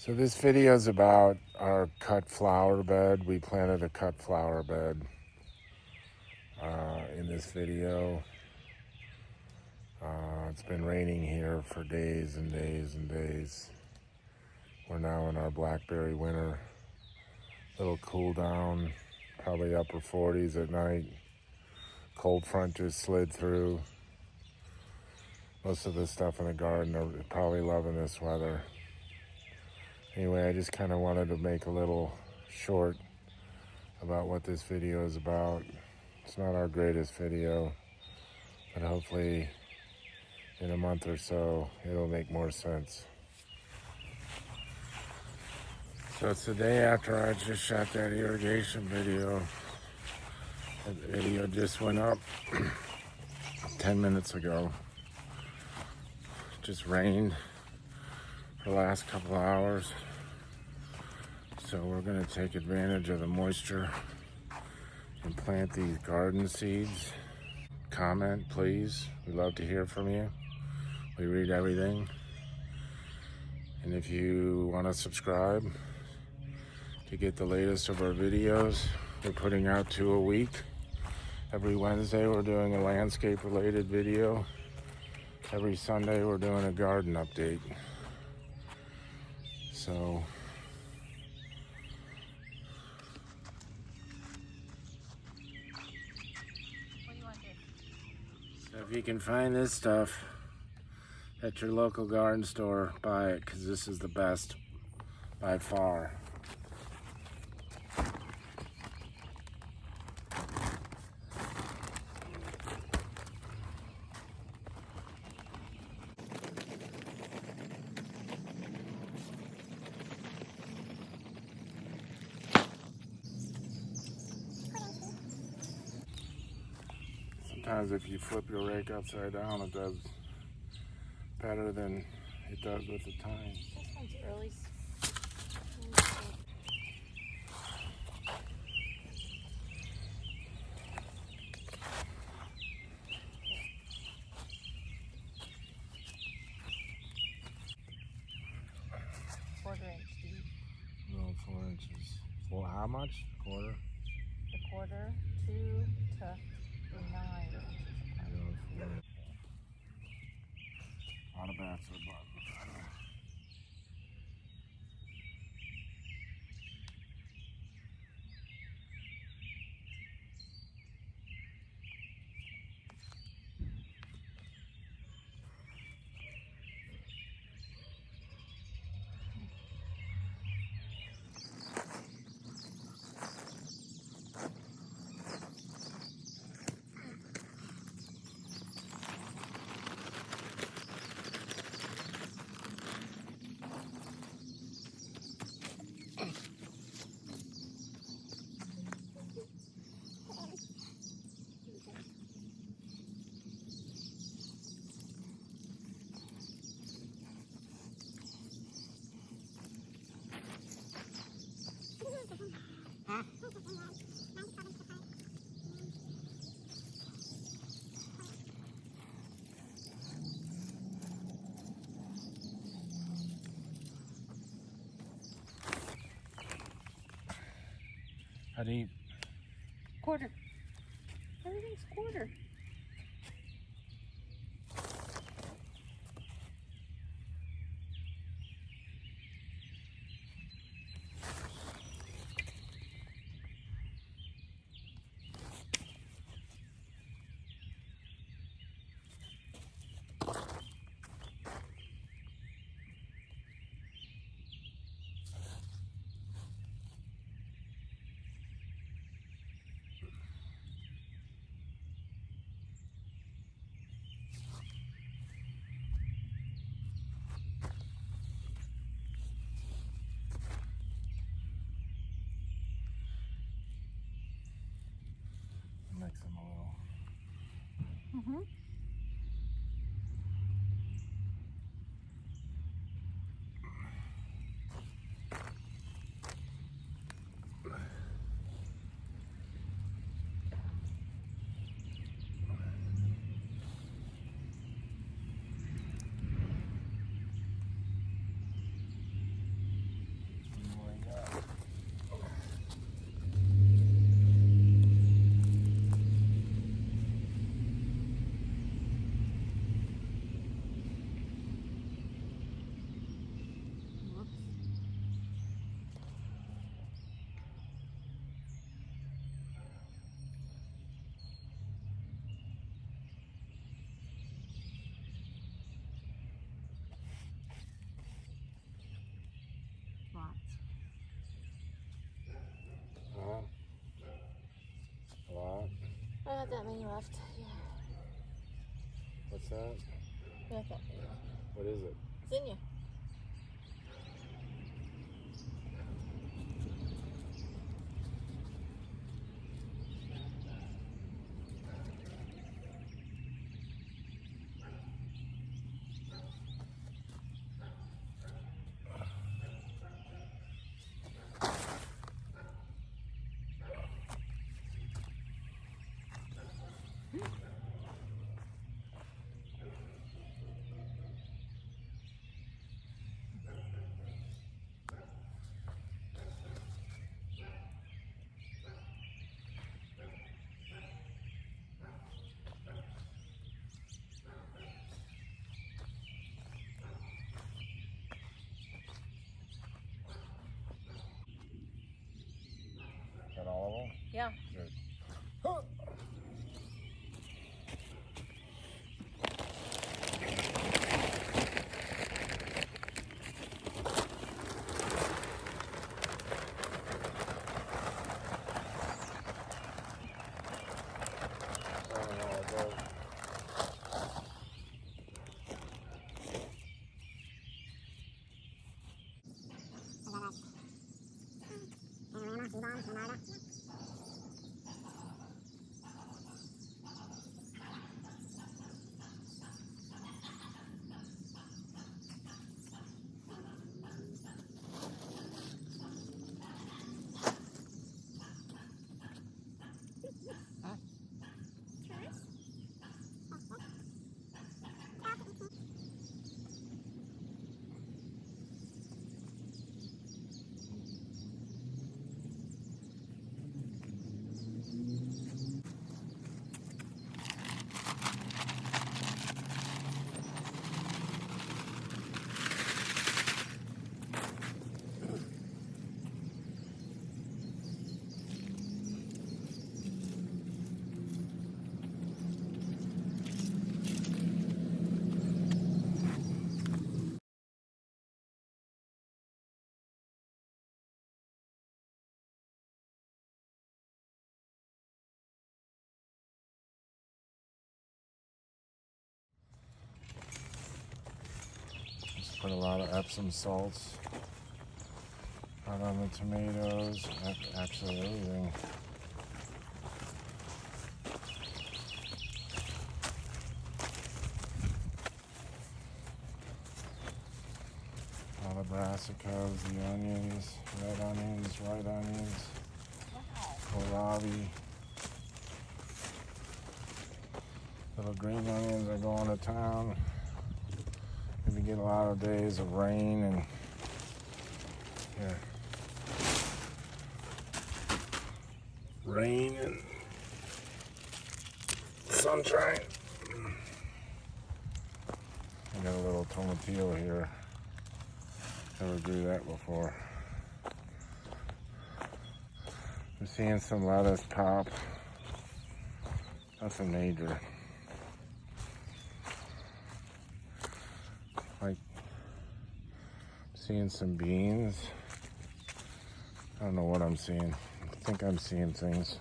So this video is about our cut flower bed. We planted a cut flower bed in this video. It's been raining here for days and days and days. We're now in our blackberry winter. Little cool down, probably upper 40s at night. Cold front just slid through. Most of the stuff in the garden are probably loving this weather. Anyway, I just kind of wanted to make a little short about what this video is about. It's not our greatest video, but hopefully in a month or so it'll make more sense. So it's the day after I just shot that irrigation video. That video just went up 10 minutes ago. It just rained for the last couple hours. So we're going to take advantage of the moisture and plant these garden seeds. Comment, please. We'd love to hear from you. We read everything. And if you want to subscribe to get the latest of our videos, we're putting out 2 a week. Every Wednesday we're doing a landscape related video. Every Sunday we're doing a garden update. So if you can find this stuff at your local garden store, buy it, because this is the best by far. Sometimes if you flip your rake upside down, it does better than it does with the tines. This one's early. Quarter-inch deep. No, 4 inches. Well, how much? Quarter? The quarter, 2 to 9. A lot of bats are buttons. How deep? Quarter. Everything's quarter. Mix them a little. Mm-hmm. that? Yeah, I thought What is it? Zinnia. Got all of them? Yeah. Good. Panorama, Monarda. Just put a lot of Epsom salts out on the tomatoes, actually everything. All the brassicas, the onions, red onions, white onions, kohlrabi. Little green onions are going to town. We get a lot of days of rain and here. Rain and sunshine. I got a little tomatillo here. Never grew that before. I'm seeing some lettuce pop. Nothing major. Like seeing some beans. I don't know what I'm seeing. I think I'm seeing things.